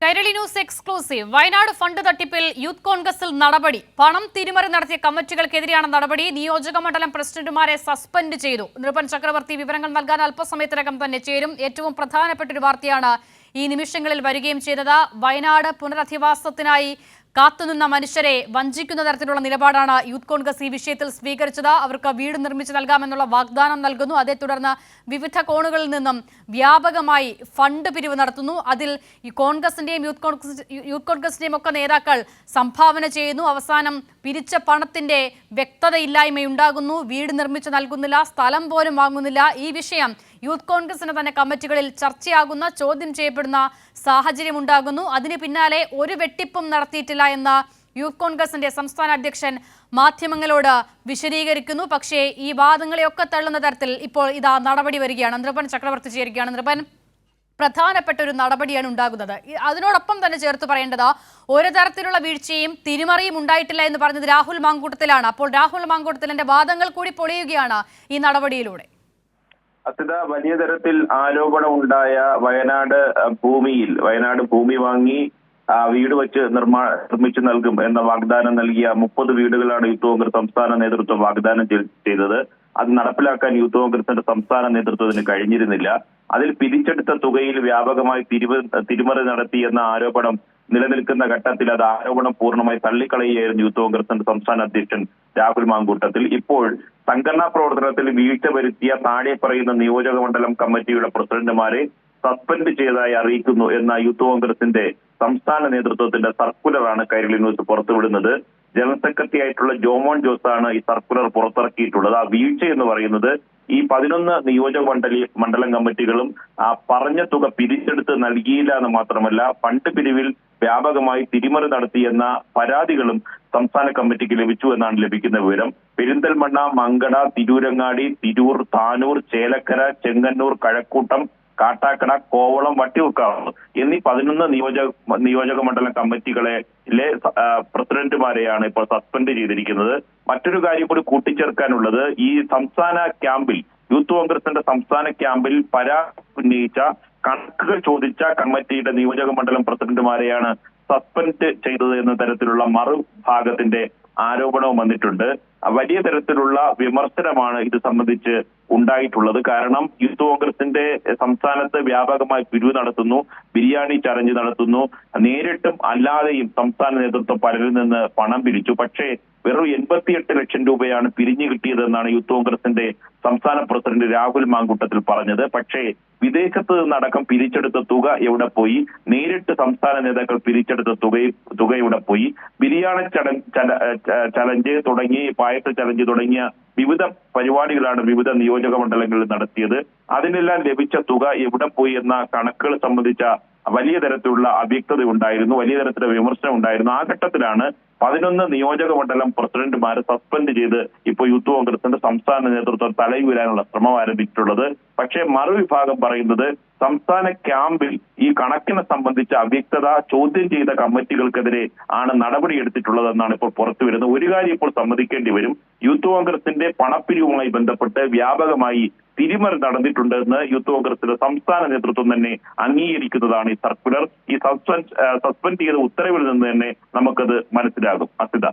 Kairali news exclusive. Wayanad fund തട്ടിപ്പിൽ youth കോൺഗ്രസിൽ നടപടി. പണം തിരിമറി നടത്തിയ കമ്മിറ്റികൾക്കെതിരെയാണ് നടപടി. നിയോജക മണ്ഡലം പ്രസിഡന്റുമാരെ സസ്പെൻഡ് ചെയ്തു. നൃപൻ ചക്രവർത്തി വിവരങ്ങൾ നൽകാൻ അല്പസമയത്തിനകം തന്നെ ചേരും. ഏറ്റവും പ്രധാനപ്പെട്ട ഒരു വാർത്തയാണ് ഈ നിമിഷങ്ങളിൽ വരികയും ചെയ്തത്. വയനാട് പുനരധിവാസത്തിനായി കാത്തുനിന്ന മനുഷ്യരെ വഞ്ചിക്കുന്ന തരത്തിലുള്ള നിലപാടാണ് യൂത്ത് കോൺഗ്രസ് ഈ വിഷയത്തിൽ സ്വീകരിച്ചത്. അവർക്ക് വീട് നിർമ്മിച്ചു നൽകാമെന്നുള്ള വാഗ്ദാനം നൽകുന്നു. അതേ തുടർന്ന് വിവിധ കോണുകളിൽ നിന്നും വ്യാപകമായി ഫണ്ട് പിരിവ് നടത്തുന്നു. അതിൽ ഈ കോൺഗ്രസിന്റെയും യൂത്ത് കോൺഗ്രസിന്റെയും ഒക്കെ നേതാക്കൾ സംഭാവന ചെയ്യുന്നു. അവസാനം പിരിച്ച പണത്തിന്റെ വ്യക്തതയില്ലായ്മയുണ്ടാകുന്നു. വീട് നിർമ്മിച്ചു നൽകുന്നില്ല, സ്ഥലം പോലും വാങ്ങുന്നില്ല. ഈ വിഷയം യൂത്ത് കോൺഗ്രസിന്റെ തന്നെ കമ്മിറ്റികളിൽ ചർച്ചയാകുന്ന, ചോദ്യം ചെയ്യപ്പെടുന്ന സാഹചര്യം ഉണ്ടാകുന്നു. അതിന് പിന്നാലെ ഒരു വെട്ടിപ്പും നടത്തിയിട്ടില്ല എന്ന് യൂത്ത് കോൺഗ്രസിന്റെ സംസ്ഥാന അധ്യക്ഷൻ മാധ്യമങ്ങളോട് വിശദീകരിക്കുന്നു. പക്ഷേ ഈ വാദങ്ങളെയൊക്കെ തള്ളുന്ന തരത്തിൽ ഇപ്പോൾ ഇതാ നടപടി വരികയാണ്. നൃപൻ ചക്രവർത്തി ചേരുകയാണ്. നൃപൻ, പ്രധാനപ്പെട്ട ഒരു നടപടിയാണ് ഉണ്ടാകുന്നത്. അതിനോടൊപ്പം തന്നെ ചേർത്ത് പറയേണ്ടത്, ഒരു തരത്തിലുള്ള വീഴ്ചയും തിരിമറിയും ഉണ്ടായിട്ടില്ല എന്ന് പറഞ്ഞത് രാഹുൽ മാങ്കൂട്ടത്തിലാണ്. അപ്പോൾ രാഹുൽ മാങ്കൂട്ടത്തിലിന്റെ വാദങ്ങൾ കൂടി പൊളിയുകയാണ് ഈ നടപടിയിലൂടെ. അസിത, വലിയ തരത്തിൽ ആരോപണം ഉണ്ടായ വയനാട് ഭൂമി വാങ്ങി വീട് വെച്ച് നിർമ്മിച്ചു നൽകും എന്ന വാഗ്ദാനം നൽകിയ 30 വീടുകളാണ് യൂത്ത് കോൺഗ്രസ് സംസ്ഥാന നേതൃത്വം വാഗ്ദാനം ചെയ്തത്. അത് നടപ്പിലാക്കാൻ യൂത്ത് കോൺഗ്രസിന്റെ സംസ്ഥാന നേതൃത്വത്തിന് കഴിഞ്ഞിരുന്നില്ല. അതിൽ പിരിച്ചെടുത്ത തുകയിൽ വ്യാപകമായി തിരിമറി നടത്തി എന്ന ആരോപണം നിലനിൽക്കുന്ന ഘട്ടത്തിൽ അത് ആരോപണം പൂർണ്ണമായി തള്ളിക്കളയുകയായിരുന്നു യൂത്ത് കോൺഗ്രസിന്റെ സംസ്ഥാന അധ്യക്ഷൻ രാഹുൽ മാങ്കൂട്ടത്തിൽ. ഇപ്പോൾ സംഘടനാ പ്രവർത്തനത്തിൽ വീഴ്ച വരുത്തിയ താഴെ പറയുന്ന നിയോജക മണ്ഡലം കമ്മിറ്റിയുടെ പ്രസിഡന്റുമാരെ സസ്പെൻഡ് ചെയ്തതായി അറിയിക്കുന്നു എന്ന യൂത്ത് കോൺഗ്രസിന്റെ സംസ്ഥാന നേതൃത്വത്തിന്റെ സർക്കുലറാണ് കൈരളി ന്യൂസ് പുറത്തുവിടുന്നത്. ജനറൽ സെക്രട്ടറി ആയിട്ടുള്ള ജോമോൻ ജോസാണ് ഈ സർക്കുലർ പുറത്തിറക്കിയിട്ടുള്ളത്. ആ വീഴ്ച എന്ന് പറയുന്നത് ഈ 11 നിയോജക മണ്ഡലം കമ്മിറ്റികളും പറഞ്ഞ തുക പിരിച്ചെടുത്ത് നൽകിയില്ല എന്ന് മാത്രമല്ല, ഫണ്ട് പിരിവിൽ വ്യാപകമായി തിരിമറി നടത്തിയെന്ന പരാതികളും സംസ്ഥാന കമ്മിറ്റിക്ക് ലഭിച്ചു എന്നാണ് ലഭിക്കുന്ന വിവരം. പെരിന്തൽമണ്ണ, മങ്കട, തിരൂരങ്ങാടി, തിരൂർ, താനൂർ, ചേലക്കര, ചെങ്ങന്നൂർ, കഴക്കൂട്ടം, കാട്ടാക്കട, കോവളം, വട്ടിയൂർക്കാവ് എന്നീ 11 നിയോജക മണ്ഡലം കമ്മിറ്റികളെ പ്രസിഡന്റുമാരെയാണ് ഇപ്പോൾ സസ്പെൻഡ് ചെയ്തിരിക്കുന്നത്. മറ്റൊരു കാര്യം കൂടി കൂട്ടിച്ചേർക്കാനുള്ളത്, ഈ സംസ്ഥാന ക്യാമ്പിൽ യൂത്ത് കോൺഗ്രസിന്റെ സംസ്ഥാന ക്യാമ്പിൽ പരാതി ഉന്നയിച്ച, കണക്കുകൾ ചോദിച്ച കമ്മിറ്റിയുടെ നിയോജക മണ്ഡലം പ്രസിഡന്റുമാരെയാണ് സസ്പെൻഡ് ചെയ്തത് എന്ന തരത്തിലുള്ള മറുഭാഗത്തിന്റെ ആരോപണവും വന്നിട്ടുണ്ട്. വലിയ തരത്തിലുള്ള വിമർശനമാണ് ഇത് സംബന്ധിച്ച് ഉണ്ടായിട്ടുള്ളത്. കാരണം യൂത്ത് കോൺഗ്രസിന്റെ സംസ്ഥാനത്ത് വ്യാപകമായി പിരിവ് നടത്തുന്നു, ബിരിയാണി ചലഞ്ച് നടത്തുന്നു, നേരിട്ടും അല്ലാതെയും സംസ്ഥാന നേതൃത്വം പലരിൽ നിന്ന് പണം പിരിച്ചു. പക്ഷേ വെറും 88 ലക്ഷം രൂപയാണ് പിരിഞ്ഞു കിട്ടിയതെന്നാണ് യൂത്ത് കോൺഗ്രസിന്റെ സംസ്ഥാന പ്രസിഡന്റ് രാഹുൽ മാങ്കൂട്ടത്തിൽ പറഞ്ഞത്. പക്ഷേ വിദേശത്ത് നിന്നടക്കം പിരിച്ചെടുത്ത തുക എവിടെ പോയി? നേരിട്ട് സംസ്ഥാന നേതാക്കൾ പിരിച്ചെടുത്ത തുക എവിടെ പോയി? ബിരിയാണി ചലഞ്ച് തുടങ്ങി, പായസ ചലഞ്ച് തുടങ്ങിയ വിവിധ പരിപാടികളാണ് വിവിധ നിയോജക മണ്ഡലങ്ങളിൽ നടത്തിയത്. അതിനെല്ലാം ലഭിച്ച തുക എവിടെ പോയി എന്ന കണക്കുകൾ സംബന്ധിച്ച വലിയ തരത്തിലുള്ള അവ്യക്തത ഉണ്ടായിരുന്നു, വലിയ തരത്തിലുള്ള വിമർശനം ഉണ്ടായിരുന്നു. ആ ഘട്ടത്തിലാണ് 11 നിയോജക മണ്ഡലം പ്രസിഡന്റുമാരെ സസ്പെൻഡ് ചെയ്ത് ഇപ്പോൾ യൂത്ത് കോൺഗ്രസിന്റെ സംസ്ഥാന നേതൃത്വം തലയുയരാനുള്ള ശ്രമം ആരംഭിച്ചിട്ടുള്ളത്. പക്ഷേ മറുവിഭാഗം പറയുന്നത്, സംസ്ഥാന ക്യാമ്പിൽ ഈ കണക്കിനെ സംബന്ധിച്ച അവ്യക്തത ചോദ്യം ചെയ്ത കമ്മിറ്റികൾക്കെതിരെ ആണ് നടപടിയെടുത്തിട്ടുള്ളതെന്നാണ് ഇപ്പോൾ പുറത്തുവരുന്നത്. ഒരു കാര്യം ഇപ്പോൾ സമ്മതിക്കേണ്ടി വരും, യൂത്ത് കോൺഗ്രസിന്റെ പണപ്പിരിവുമായി ബന്ധപ്പെട്ട് വ്യാപകമായി തിരിമറി നടന്നിട്ടുണ്ടെന്ന് യൂത്ത് കോൺഗ്രസിന്റെ സംസ്ഥാന നേതൃത്വം തന്നെ അംഗീകരിക്കുന്നതാണ് ഈ സർക്കുലർ. ഈ സസ്പെൻഡ് ചെയ്ത ഉത്തരവിൽ നിന്ന് തന്നെ നമുക്കത് മനസ്സിലാകും. അസിത.